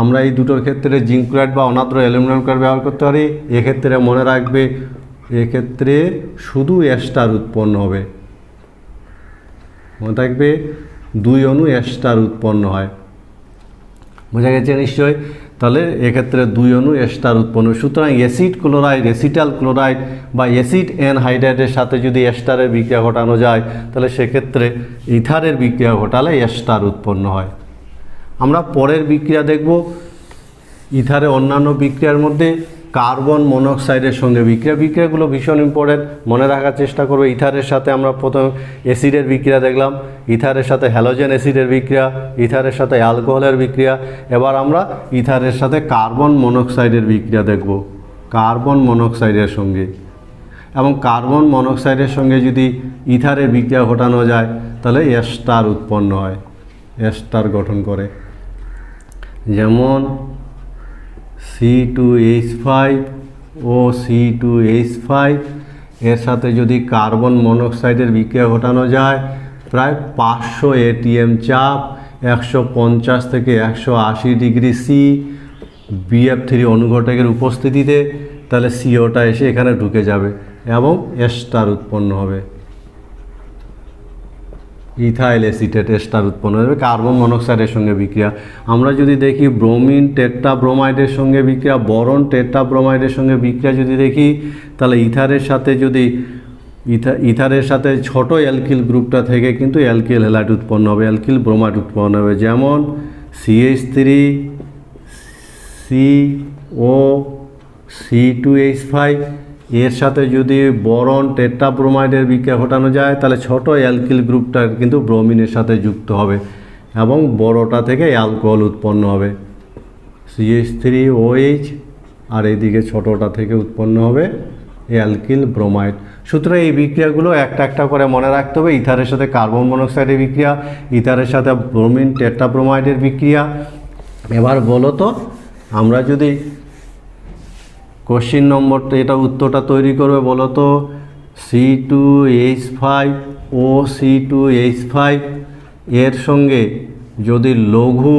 আমরা এই দুটোর ক্ষেত্রে জিঙ্ক ক্লোরাইড বা অনাদ্র অ্যালুমিনিয়াম ক্লোরাইড ব্যবহার করতে পারি। এক্ষেত্রে মনে রাখবে এক্ষেত্রে শুধু এস্টার উৎপন্ন হবে, মনে রাখবে 2 অণু এস্টার উৎপন্ন হয়। বোঝা গেছে নিশ্চয়ই, তাহলে এক্ষেত্রে 2 অণু এস্টার উৎপন্ন। সুতরাং অ্যাসিড ক্লোরাইড, অ্যাসিটাল ক্লোরাইড বা অ্যাসিড অ্যানহাইড্রাইডের সাথে যদি এস্টারের বিক্রিয়া ঘটানো যায় তাহলে সেক্ষেত্রে ইথারের বিক্রিয়া ঘটালে এস্টার উৎপন্ন হয়। আমরা পরের বিক্রিয়া দেখব, ইথারে অন্যান্য বিক্রিয়ার মধ্যে কার্বন মনোক্সাইডের সঙ্গে বিক্রিয়াগুলো ভীষণ ইম্পর্টেন্ট, মনে রাখার চেষ্টা করবে। ইথারের সাথে আমরা প্রথম অ্যাসিডের বিক্রিয়া দেখলাম, ইথারের সাথে হ্যালোজেন অ্যাসিডের বিক্রিয়া, ইথারের সাথে অ্যালকোহলের বিক্রিয়া। এবার আমরা ইথারের সাথে কার্বন মনোক্সাইডের বিক্রিয়া দেখব, কার্বন মনোক্সাইডের সঙ্গে। এবং কার্বন মনোক্সাইডের সঙ্গে যদি ইথারের বিক্রিয়া ঘটানো যায় তাহলে এস্টার উৎপন্ন হয়, এস্টার গঠন করে। যেমন C2H5 ও C2H5 এর সাথে যদি কার্বন মনোক্সাইডের বিক্রিয়া ঘটানো যায় প্রায় 500 ATM চাপ, 150 থেকে 180 ডিগ্রি C, BF3 অনুঘটকের উপস্থিতিতে, তাহলে COটা এসে এখানে ঢুকে যাবে এবং এস্টার উৎপন্ন হবে, ইথাইল অ্যাসিটেট এস্টার উৎপন্ন হবে কার্বন মনোক্সাইডের সঙ্গে বিক্রিয়া। আমরা যদি দেখি ব্রোমিন টেট্রাব্রোমাইডের সঙ্গে বিক্রিয়া, বরন টেট্রাব্রোমাইডের সঙ্গে বিক্রিয়া যদি দেখি তাহলে ইথারের সাথে ছোট অ্যালকিল গ্রুপটা থেকে কিন্তু অ্যালকিল হ্যালাইড উৎপন্ন হবে, অ্যালকিল ব্রোমাইড উৎপন্ন হবে। যেমন CH3CO C2H5 এর সাথে যদি বরন টেট্রাব্রোমাইডের বিক্রিয়া ঘটানো যায় তাহলে ছোট অ্যালকিল গ্রুপটা কিন্তু ব্রোমিনের সাথে যুক্ত হবে এবং বড়টা থেকে অ্যালকোহল উৎপন্ন হবে, CH3OH, আর এইদিকে ছোটটা থেকে উৎপন্ন হবে অ্যালকিল ব্রোমাইড। সুতরাং এই বিক্রিয়াগুলো একটা একটা করে মনে রাখতে হবে। ইথারের সাথে কার্বন মনোক্সাইডের বিক্রিয়া, ইথারের সাথে ব্রোমিন টেট্রাব্রোমাইডের বিক্রিয়া। এবার বলো তো, আমরা যদি কোশ্চিন নম্বরটা এটা উত্তরটা তৈরি করবে বলো তো, C2H5 ও C2H5 এর সঙ্গে যদি লঘু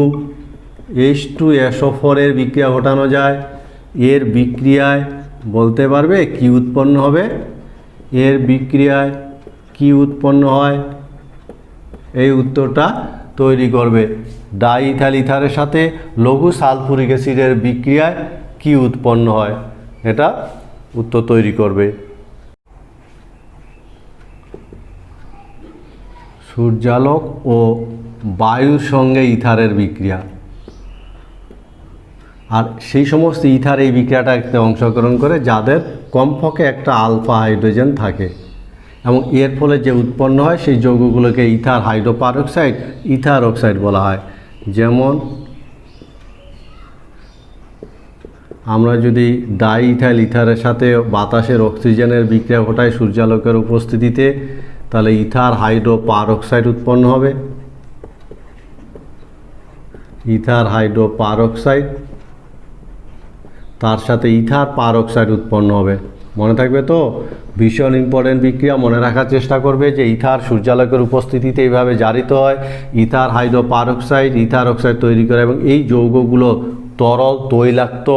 H2SO4 এর বিক্রিয়া ঘটানো যায়, এর বিক্রিয়ায় বলতে পারবে কি উৎপন্ন হবে, এর বিক্রিয়ায় কি উৎপন্ন হয়, এই উত্তরটা তৈরি করবে। ডাইইথাইল ইথারের সাথে লঘু সালফুরিক অ্যাসিডের বিক্রিয়ায় কি উৎপন্ন হয়? এটা উত্তর তৈরি করবে। সূর্যালোক ও বায়ুর সঙ্গে ইথারের বিক্রিয়া। আর সেই সমস্ত ইথার এই বিক্রিয়াটাতে অংশগ্রহণ করে যাদের কমপক্ষে একটা আলফা হাইড্রোজেন থাকে, এবং এর ফলে যে উৎপন্ন হয় সেই যৌগগুলোকে ইথার হাইড্রোপারক্সাইড, ইথার অক্সাইড বলা হয়। যেমন আমরা যদি ডাইইথাইল ইথারের সাথে বাতাসের অক্সিজেনের বিক্রিয়া ঘটাই সূর্যালোকের উপস্থিতিতে, তাহলে ইথার হাইড্রোপারক্সাইড উৎপন্ন হবে। ইথার হাইড্রোপারক্সাইড, তার সাথে ইথার পারক্সাইড উৎপন্ন হবে। মনে থাকবে তো? ভীষণ ইম্পর্টেন্ট বিক্রিয়া, মনে রাখার চেষ্টা করবে যে ইথার সূর্যালোকের উপস্থিতিতে এইভাবে জারিত হয়, ইথার হাইড্রোপারক্সাইড ইথার অক্সাইড তৈরি করে, এবং এই যৌগগুলো তরল, তৈলাক্ত,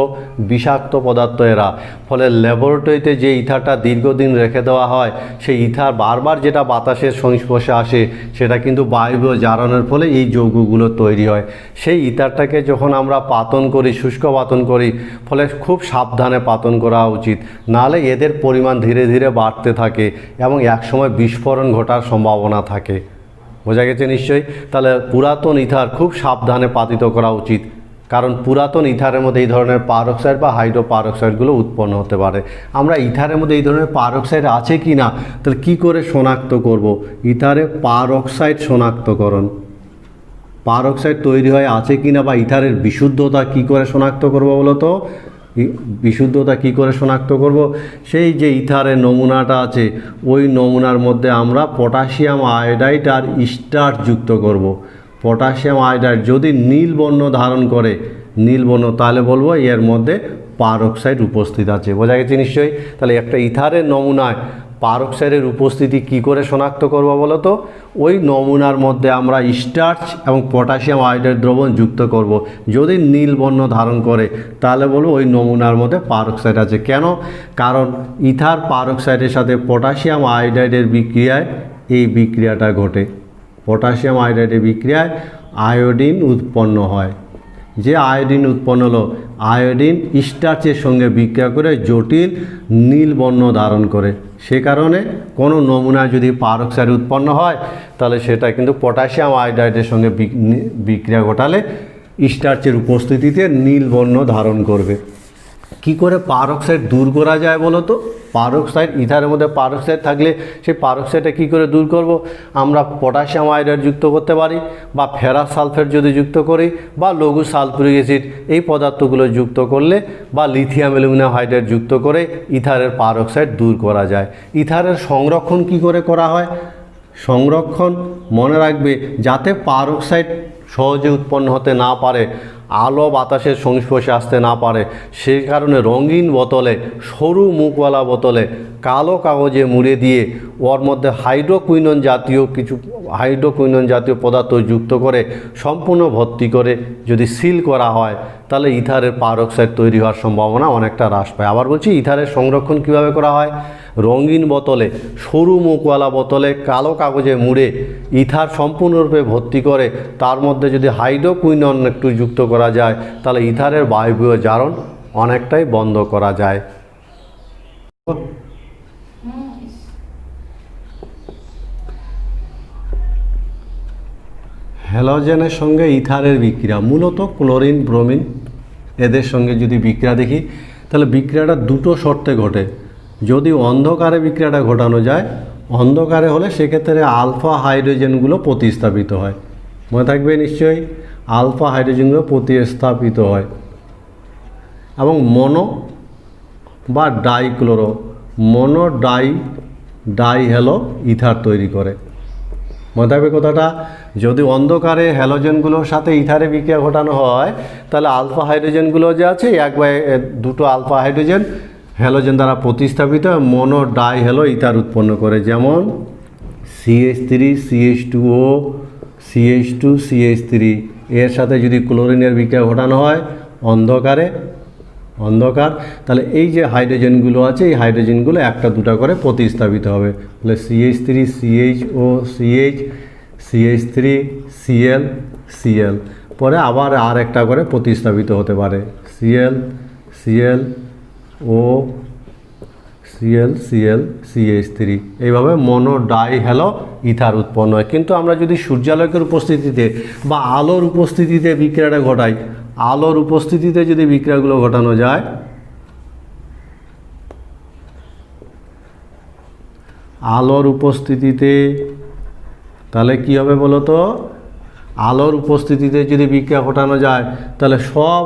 বিষাক্ত পদার্থ এরা। ফলে ল্যাবরেটরিতে যে ইথারটা দীর্ঘদিন রেখে দেওয়া হয়, সেই ইথার বারবার যেটা বাতাসের সংস্পর্শে আসে, সেটা কিন্তু বায়বীয় জারণের ফলে এই যৌগগুলো তৈরি হয়। সেই ইথারটাকে যখন আমরা পাতন করি, শুষ্ক পাতন করি, ফলে খুব সাবধানে পাতন করা উচিত, নাহলে এদের পরিমাণ ধীরে ধীরে বাড়তে থাকে এবং একসময় বিস্ফোরণ ঘটার সম্ভাবনা থাকে। বোঝা গেছে নিশ্চয়ই? তাহলে পুরাতন ইথার খুব সাবধানে পাতিত করা উচিত, কারণ পুরাতন ইথারের মধ্যে এই ধরনের পারক্সাইড বা হাইড্রোপারক্সাইডগুলো উৎপন্ন হতে পারে। আমরা ইথারের মধ্যে এই ধরনের পারক্সাইড আছে কি না তাহলে কী করে শনাক্ত করব? ইথারে পারক্সাইড শনাক্তকরণ, পারক্সাইড তৈরি হয় আছে কি না, বা ইথারের বিশুদ্ধতা কি করে শনাক্ত করব বলো তো? বিশুদ্ধতা কি করে শনাক্ত করব? সেই যে ইথারের নমুনাটা আছে, ওই নমুনার মধ্যে আমরা পটাশিয়াম আয়োডাইড আর স্টার্চ যুক্ত করব। পটাশিয়াম আয়োডাইড যদি নীল বর্ণ ধারণ করে, নীল বর্ণ, তাহলে বলবো এর মধ্যে পারক্সাইড উপস্থিত আছে। বোঝা গেছে নিশ্চয়ই? তাহলে একটা ইথারের নমুনায় পারক্সাইডের উপস্থিতি কি করে শনাক্ত করব বলো তো? ওই নমুনার মধ্যে আমরা স্টার্চ এবং পটাশিয়াম আয়োডাইড দ্রবণ যুক্ত করব। যদি নীল বর্ণ ধারণ করে তাহলে বলবো ওই নমুনার মধ্যে পারক্সাইড আছে। কেন? কারণ ইথার পারক্সাইডের সাথে পটাশিয়াম আয়োডাইডের বিক্রিয়ায় এই বিক্রিয়াটা ঘটে। পটাশিয়াম আয়োডাইডের বিক্রিয়ায় আয়োডিন উৎপন্ন হয়। যে আয়োডিন উৎপন্ন হলো, আয়োডিন স্টার্চের সঙ্গে বিক্রিয়া করে জটিল নীল বর্ণ ধারণ করে। সে কারণে কোনো নমুনায় যদি পারক্সাইড উৎপন্ন হয়, তাহলে সেটা কিন্তু পটাশিয়াম আয়োডাইডের সঙ্গে বিক্রিয়া ঘটালে স্টার্চের উপস্থিতিতে নীল বর্ণ ধারণ করবে। কি করে পারক্সাইড দূর করা যায় বলো তো? পারক্সাইড, ইথারের মধ্যে পারক্সাইড থাকলে সেই পারক্সাইডটা কী করে দূর করব? আমরা পটাশিয়াম আয়োডাইড যুক্ত করতে পারি, বা ফেরাস সালফেট যদি যুক্ত করি, বা লঘু সালফুরিক অ্যাসিড, এই পদার্থগুলো যুক্ত করলে, বা লিথিয়াম অ্যালুমিনিয়াম হাইড্রাইড যুক্ত করে ইথারের পারক্সাইড দূর করা যায়। ইথারের সংরক্ষণ কি করে করা হয়? সংরক্ষণ মনে রাখবে, যাতে পারক্সাইড সহজে উৎপন্ন হতে না পারে, আলো বাতাসের সংস্পর্শে আসতে না পারে, সেই কারণে রঙিন বোতলে, সরু মুখওয়ালা বোতলে কালো কাগজে মুড়ে দিয়ে ওর মধ্যে হাইড্রোকুইনন জাতীয় পদার্থ যুক্ত করে সম্পূর্ণ ভর্তি করে যদি সিল করা হয়, তাহলে ইথারের পারক্সাইড তৈরি হওয়ার সম্ভাবনা অনেকটা হ্রাস পায়। আবার বলছি, ইথারের সংরক্ষণ কিভাবে করা হয়? রঙিন বোতলে, সরু মুখওয়ালা বোতলে কালো কাগজে মুড়ে ইথার সম্পূর্ণরূপে ভর্তি করে তার মধ্যে যদি হাইড্রোকুইনন একটু যুক্ত করা যায়, তাহলে ইথারের বায়বীয় জারণ অনেকটাই বন্ধ করা যায়। হ্যালোজেনের সঙ্গে ইথারের বিক্রিয়া, মূলত ক্লোরিন, ব্রোমিন এদের সঙ্গে যদি বিক্রিয়া দেখি, তাহলে বিক্রিয়াটা দুটো শর্তে ঘটে। যদি অন্ধকারে বিক্রিয়াটা ঘটানো যায়, অন্ধকারে হলে সেক্ষেত্রে আলফা হাইড্রোজেনগুলো প্রতিস্থাপিত হয়। মনে থাকবে নিশ্চয়ই, আলফা হাইড্রোজেনগুলো প্রতিস্থাপিত হয় এবং মনো বা ডাইক্লোরো, মনো ডাই হ্যালো ইথার তৈরি করে। মনে থাকবে কথাটা? যদি অন্ধকারে হ্যালোজেনগুলোর সাথে ইথারে বিক্রিয়া ঘটানো হয়, তাহলে আলফা হাইড্রোজেনগুলো যে আছে, এক বা দুটো আলফা হাইড্রোজেন হ্যালোজেন দ্বারা প্রতিস্থাপিত মনো ডাই হ্যালো ইথার উৎপন্ন করে। যেমন CH3 CH2O CH2 CH3 এর সাথে যদি ক্লোরিনের বিক্রিয়া ঘটানো হয় অন্ধকার, তাহলে এই যে হাইড্রোজেনগুলো আছে, এই হাইড্রোজেনগুলো একটা দুটা করে প্রতিস্থাপিত হবে। তাহলে CH3 CHO CH CH3 Cl Cl, পরে আবার আর একটা করে প্রতিস্থাপিত হতে পারে Cl Cl O Cl Cl CH3, এইভাবে মনো ডাই হ্যালো ইথার উৎপন্ন হয়। কিন্তু আমরা যদি সূর্যালোকের উপস্থিতিতে বা আলোর উপস্থিতিতে বিক্রিয়াটা ঘটাই, আলোর উপস্থিতিতে যদি বিক্রিয়াগুলো ঘটানো যায়, আলোর উপস্থিতিতে, তাহলে কি হবে বলো তো? আলোর উপস্থিতিতে যদি বিক্রিয়া ঘটানো যায় তাহলে সব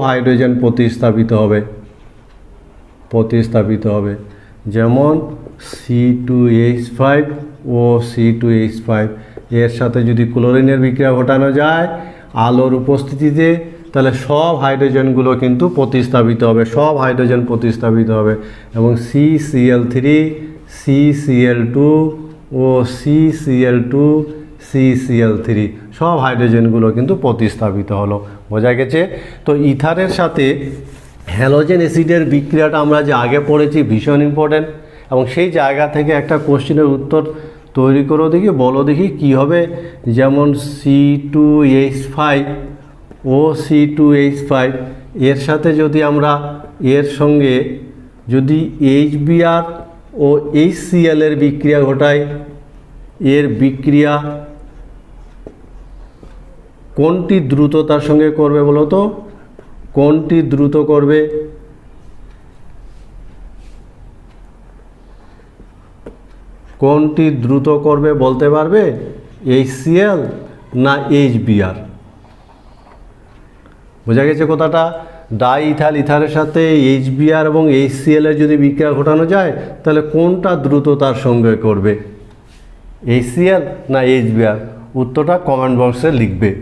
হাইড্রোজেন প্রতিস্থাপিত হবে। যেমন C2H5 ও C2H5 এর সাথে যদি ক্লোরিনের বিক্রিয়া ঘটানো যায় আলোর উপস্থিতিতে, তাহলে সব হাইড্রোজেনগুলো কিন্তু প্রতিস্থাপিত হবে, এবং CCl3 CCl2 ও CCl2 CCl3 সব হাইড্রোজেনগুলো কিন্তু প্রতিস্থাপিত হলো। বোঝা গেছে? তো ইথারের সাথে হ্যালোজেন অ্যাসিডের বিক্রিয়াটা আমরা যে আগে পড়েছি ভীষণ ইম্পর্টেন্ট, এবং সেই জায়গা থেকে একটা কোশ্চেনের উত্তর তৈরি করো দেখি, বলো দেখি কী হবে। যেমন C2H5 ও C2H5 এর সাথে যদি আমরা এর সঙ্গে যদি HBr ও HCl এর বিক্রিয়া ঘটাই, এর বিক্রিয়া কোনটি দ্রুততার সঙ্গে করবে বলো তো? কোনটি দ্রুত করবে? কোনটি দ্রুত করবে বলতে পারবে? HCl না HBr? বোঝা গেছে কথাটা? ডাই ইথাইল ইথারের সাথে HBr এবং HCl এর যদি বিক্রিয়া ঘটানো যায় তাহলে কোনটা দ্রুততার সঙ্গে করবে? HCl না HBr? উত্তরটা কমেন্ট বক্সে লিখবে।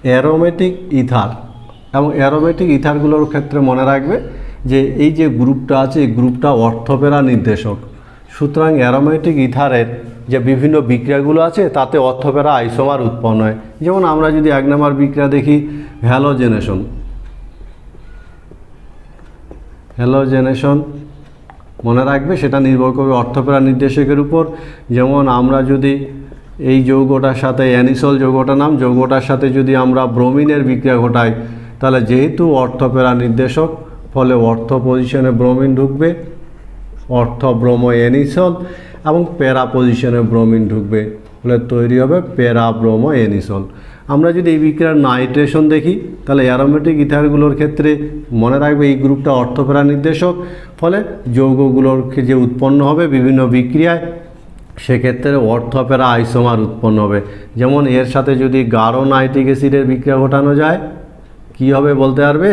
অ্যারোমেটিক ইথার এবং অ্যারোমেটিক ইথারগুলোর ক্ষেত্রে মনে রাখবে যে এই যে গ্রুপটা আছে এই গ্রুপটা অর্থপেরা নির্দেশক। সুতরাং অ্যারোমেটিক ইথারের যে বিভিন্ন বিক্রিয়াগুলো আছে তাতে অর্থপেরা আইসোমার উৎপন্ন হয়। যেমন আমরা যদি 1 নম্বর বিক্রিয়া দেখি হ্যালোজেনেশন, মনে রাখবে সেটা নির্ভর করবে অর্থপেরা নির্দেশকের উপর। যেমন আমরা যদি এই যৌগটার সাথে অ্যানিসল যৌগটার সাথে যদি আমরা ব্রোমিনের বিক্রিয়া ঘটাই, তাহলে যেহেতু অর্থপেরা নির্দেশক ফলে অর্থ পজিশনে ব্রোমিন ঢুকবে, অর্থ ব্রোমো অ্যানিসল, এবং প্যারা পজিশনে ব্রোমিন ঢুকবে, ফলে তৈরি হবে প্যারা ব্রোমো অ্যানিসল। আমরা যদি এই বিক্রিয়ার নাইট্রেশন দেখি তাহলে অ্যারোমেটিক ইথারগুলোর ক্ষেত্রে মনে রাখবে এই গ্রুপটা অর্থপেরা নির্দেশক, ফলে যৌগগুলোর যে উৎপন্ন হবে বিভিন্ন বিক্রিয়ায় সেক্ষেত্রে অর্থপেরা আইসোমার উৎপন্ন হবে। যেমন এর সাথে যদি গাঢ় নাইট্রিক অ্যাসিডের বিক্রিয়া ঘটানো যায় কি হবে বলতে পারবে?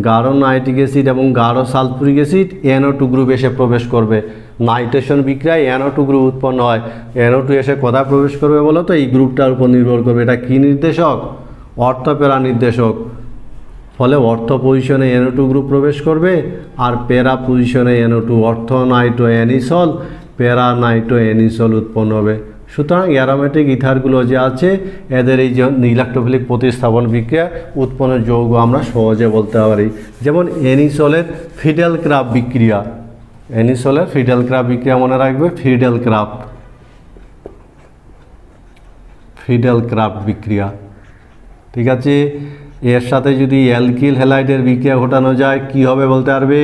গাঢ় নাইট্রিক অ্যাসিড এবং গাঢ় সালফুরিক অ্যাসিড NO2 গ্রুপ এসে প্রবেশ করবে। নাইট্রেশন বিক্রিয়ায় NO2 গ্রুপ উৎপন্ন হয়। NO2 এসে কোথায় প্রবেশ করবে বলো তো? এই গ্রুপটার উপর নির্ভর করবে। এটা কি নির্দেশক? অর্থপেরা নির্দেশক। ফলে অর্থ পজিশনে NO2 গ্রুপ প্রবেশ করবে আর প্যারা পজিশনে NO2 অর্থ নাইট্রো অ্যানিসল, প্যারা নাইট্রো অ্যানিসল উৎপন্ন হবে। সুতরাং অ্যারোমেটিক ইথারগুলো যে আছে এদের এই যে ইলেকট্রোফিলিক প্রতিস্থাপন বিক্রিয়া উৎপন্ন যৌগ আমরা সহজে বলতে পারি। যেমন অ্যানিসলের ফিডেল ক্রাফট বিক্রিয়া, মনে রাখবে ফিডেল ক্রাফট বিক্রিয়া, ঠিক আছে? এর সাথে যদি অ্যালকিল হ্যালাইডের বিক্রিয়া ঘটানো যায় কি হবে বলতে পারবে?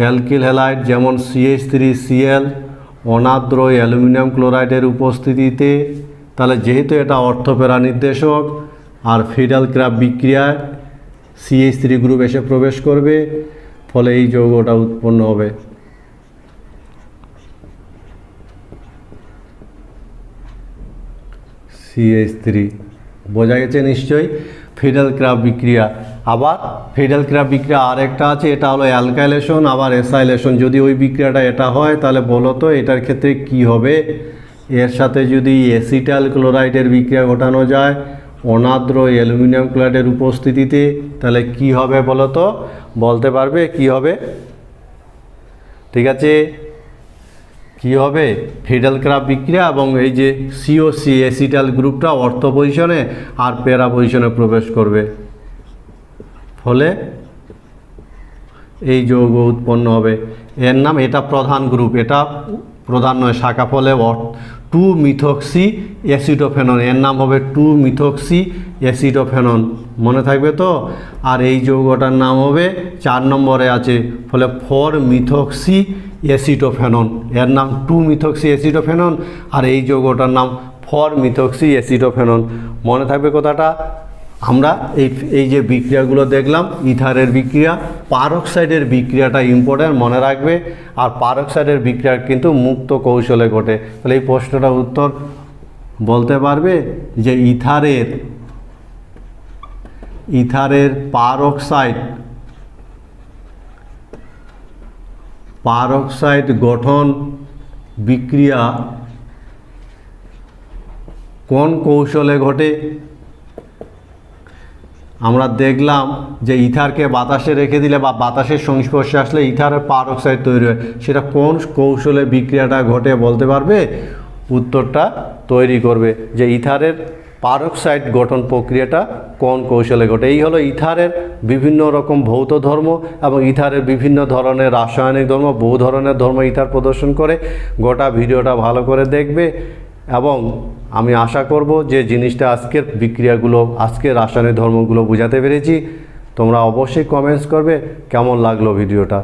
অ্যালকিল হ্যালাইড যেমন CH3Cl অনাদ্র অ্যালুমিনিয়াম ক্লোরাইডের উপস্থিতিতে, তাহলে যেহেতু এটা অর্থপেরা নির্দেশক আর ফিডেল ক্রাফট বিক্রিয়ায় CH3 গ্রুপ এসে প্রবেশ করবে, ফলে এই যৌগটা উৎপন্ন হবে। CH3 বোঝা গেছে নিশ্চয়ই? ফিডেল ক্রাফট বিক্রিয়া। আবার ফিডেল ক্রাফট বিক্রিয়া আরেকটা আছে, এটা হলো অ্যালকাইলেশন আবার অ্যাসাইলেশন। যদি ওই বিক্রিয়াটা এটা হয় তাহলে বলো তো এটার ক্ষেত্রে কি হবে? এর সাথে যদি অ্যাসিটাইল ক্লোরাইডের বিক্রিয়া ঘটানো যায় অনাদ্র অ্যালুমিনিয়াম ক্লোরাইডের উপস্থিতিতে, তাহলে কি হবে বলো তো? বলতে পারবে কি হবে? ঠিক আছে, কি হবে? ফিডেল ক্রাফট বিক্রিয়া এবং এই যে COC অ্যাসিটাইল গ্রুপটা অর্থ পজিশনে আর প্যারা পজিশনে প্রবেশ করবে, ফলে এই যৌগ উৎপন্ন হবে। এর নাম, এটা প্রধান গ্রুপ, এটা প্রধান নয়, শাখা ফলে 2-মিথক্সি অ্যাসিটোফেনন, এর নাম হবে 2-মিথক্সি অ্যাসিটোফেনন, মনে থাকবে তো। আর এই যৌগটার নাম হবে 4 নম্বরে আছে, ফলে 4-মিথক্সি অ্যাসিটোফেনন, এর নাম 2-মিথক্সি অ্যাসিটোফেনন, আর এই যৌগটার নাম 4-মিথক্সি অ্যাসিটোফেনন, মনে থাকবে কথাটা। আমরা এই যে বিক্রিয়াগুলো দেখলাম, ইথারের বিক্রিয়া, পারক্সাইডের বিক্রিয়াটা ইম্পর্ট্যান্ট, মনে রাখবে। আর পারক্সাইডের বিক্রিয়া কিন্তু মুক্ত কৌশলে ঘটে। তাহলে এই প্রশ্নটার উত্তর বলতে পারবে যে ইথারের পারক্সাইড গঠন বিক্রিয়া কোন কৌশলে ঘটে? আমরা দেখলাম যে ইথারকে বাতাসে রেখে দিলে বা বাতাসের সংস্পর্শে আসলে ইথারের পারক্সাইড তৈরি হয়, সেটা কোন কৌশলে বিক্রিয়াটা ঘটে বলতে পারবে? উত্তরটা তৈরি করবে যে ইথারের পারক্সাইড গঠন প্রক্রিয়াটা কোন কৌশলে ঘটে। এই হলো ইথারের বিভিন্ন রকম ভৌত ধর্ম এবং ইথারের বিভিন্ন ধরনের রাসায়নিক ধর্ম, বহু ধরনের ধর্ম ইথার প্রদর্শন করে। গোটা ভিডিওটা ভালো করে দেখবে এবং আমি আশা করব যে জিনিসটা আজকের বিক্রিয়াগুলো, আজকের রাসায়নিক ধর্মগুলো বোঝাতে পেরেছি। তোমরা অবশ্যই কমেন্টস করবে কেমন লাগলো ভিডিওটা।